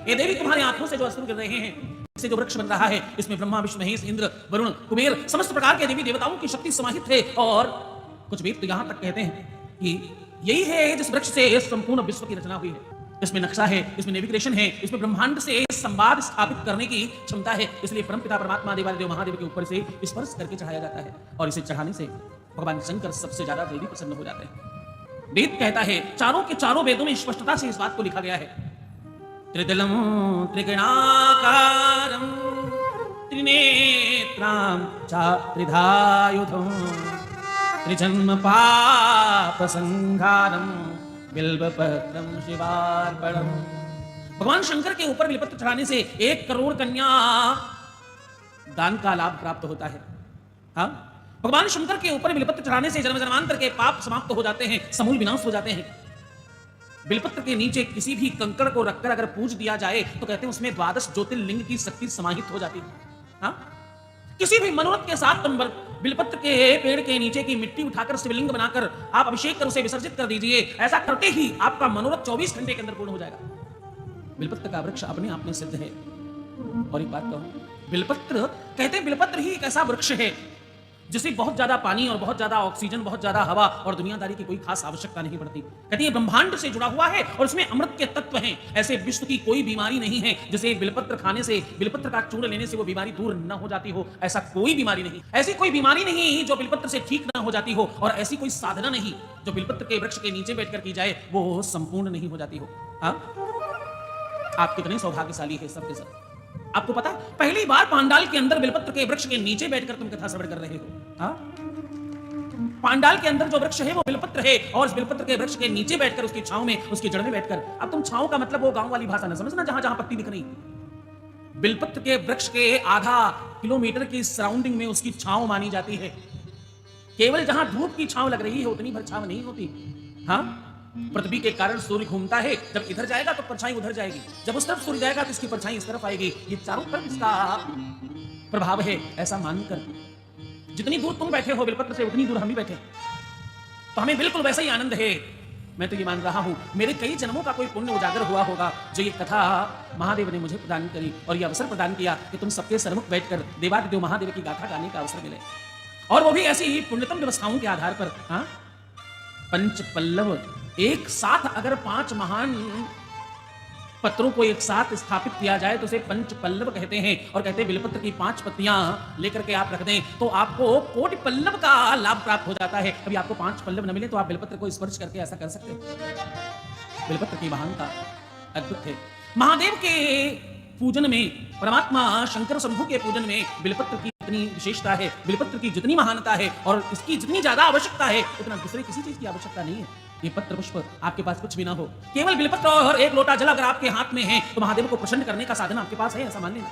ये देवी तुम्हारी आंखों से जो अश्रु गिर रहे हैं, इससे जो वृक्ष बन रहा है, इसमें ब्रह्मा विष्णु महेश इंद्र वरुण कुबेर समस्त प्रकार के देवी देवताओं की शक्ति समाहित है। और कुछ वेद तो यहां तक कहते हैं कि यही है जिस वृक्ष से संपूर्ण विश्व की रचना हुई है। इसमें नक्शा है, इसमें नेविगेशन है, इसमें ब्रह्मांड से संवाद स्थापित करने की क्षमता है। इसलिए परमपिता परमात्मा देवादिदेव महादेव के ऊपर से स्पर्श करके चढ़ाया जाता है और इसे चढ़ाने से भगवान शंकर सबसे ज्यादा जल्दी प्रसन्न हो जाते हैं। वेद कहता है, चारों के चारों वेदों में स्पष्टता से इस बात को लिखा गया है, त्रिदलम त्रिगणाकारं त्रिनेत्रां च त्रिधायुधं त्रिजन्म पाप संहारं बिल्वपत्रं शिवार्पणम्। भगवान शंकर के ऊपर बिल्वपत्र चढ़ाने से 1 करोड़ कन्या दान का लाभ प्राप्त होता है। हाँ, भगवान शंकर के ऊपर बिल्वपत्र चढ़ाने से जन्म जन्मांतर के पाप समाप्त हो जाते हैं, समूल विनाश हो जाते हैं। बिल्वपत्र के नीचे किसी भी कंकड़ को रखकर अगर पूज दिया जाए तो कहते हैं उसमें 12 ज्योतिर्लिंग की शक्ति समाहित हो जाती है। हाँ? किसी भी मनोरथ के साथ तुम बिल्वपत्र के पेड़ के नीचे की मिट्टी उठाकर शिवलिंग बनाकर आप अभिषेक कर उसे विसर्जित कर दीजिए। ऐसा करते ही आपका मनोरथ 24 घंटे के अंदर पूर्ण हो जाएगा। बिल्वपत्र का वृक्ष अपने आप में सिद्ध है। और एक बात कहूं, बिल्वपत्र कहते हैं बिल्वपत्र ही एक ऐसा वृक्ष है जिसे बहुत ज्यादा पानी और बहुत ज्यादा ऑक्सीजन, बहुत ज्यादा हवा और दुनियादारी की कोई खास आवश्यकता नहीं पड़ती। कहती है ब्रह्मांड से जुड़ा हुआ है और उसमें अमृत के तत्व हैं। ऐसे विश्व की कोई बीमारी नहीं है जिसे बिल्वपत्र खाने से, बिल्वपत्र का चूर्ण लेने से वो बीमारी दूर न हो जाती हो। ऐसा कोई बीमारी नहीं, ऐसी कोई बीमारी नहीं जो बिल्वपत्र से ठीक ना हो जाती हो, और ऐसी कोई साधना नहीं जो बिल्वपत्र के वृक्ष के नीचे बैठकर की जाए वो संपूर्ण नहीं हो जाती हो। हाँ? आप कितने सौभाग्यशाली है सबके सब। आपको पता, पहली बार पांडाल के अंदर बिल्वपत्र के वृक्ष के नीचे बैठकर तुम कथा श्रवण कर रहे हो। हाँ? पांडाल के अंदर जो वृक्ष है वो बिल्वपत्र है, और इस बिल्वपत्र के वृक्ष के नीचे बैठकर उसकी छांव में, उसकी जड़ में बैठकर, अब तुम छांव का मतलब वो गांव वाली भाषा न समझना जहां जहां पत्ती दिख रही। बिल्वपत्र के वृक्ष के आधा किलोमीटर की सराउंडिंग में उसकी छांव मानी जाती है। केवल जहां धूप की छांव लग रही है उतनी भर छांव नहीं होती। हाँ? पृथ्वी के कारण सूर्य घूमता है, जब इधर जाएगा तो परछाई उधर जाएगी, जब उस तरफ सूर्य जाएगा तो इसकी परछाई इस तरफ आएगी। ये चारों तरफ इसका प्रभाव है। ऐसा मानकर जितनी दूर तुम बैठे हो बिल्वपत्र से उतनी दूर हम भी बैठे, तो हमें बिल्कुल वैसा ही आनंद है। मैं तो ये मान रहा हूं मेरे कई जन्मों का कोई पुण्य उजागर हुआ होगा जो ये कथा महादेव ने मुझे प्रदान करी और ये अवसर प्रदान किया कि तुम सबके सन्मुख बैठकर देवादिदेव महादेव की गाथा गाने का अवसर मिले, और वो भी ऐसी ही पुण्यतम व्यवस्थाओं के आधार पर। हाँ? पंच पल्लव एक साथ अगर 5 महान पत्रों को एक साथ स्थापित किया जाए तो उसे पंच पल्लव कहते हैं। और कहते हैं बिल्वपत्र की 5 पत्तियां लेकर के आप रख दें तो आपको कोटि पल्लव का लाभ प्राप्त हो जाता है। कभी आपको 5 पल्लव न मिले तो आप बिल्वपत्र को स्पर्श करके ऐसा कर सकते हैं। बिल्वपत्र की महानता अद्भुत है। महादेव के पूजन में, परमात्मा शंकर शंभु के पूजन में बिल्वपत्र की जितनी विशेषता है, बिल्वपत्र की जितनी महानता है और इसकी जितनी ज्यादा आवश्यकता है, उतना दूसरे किसी चीज की आवश्यकता नहीं है। ये पत्र पुष्प आपके पास कुछ भी ना हो, केवल बिल्वपत्र और 1 लोटा जल अगर आपके हाथ में है तो महादेव को प्रसन्न करने का साधन आपके पास है, ऐसा मान लेना।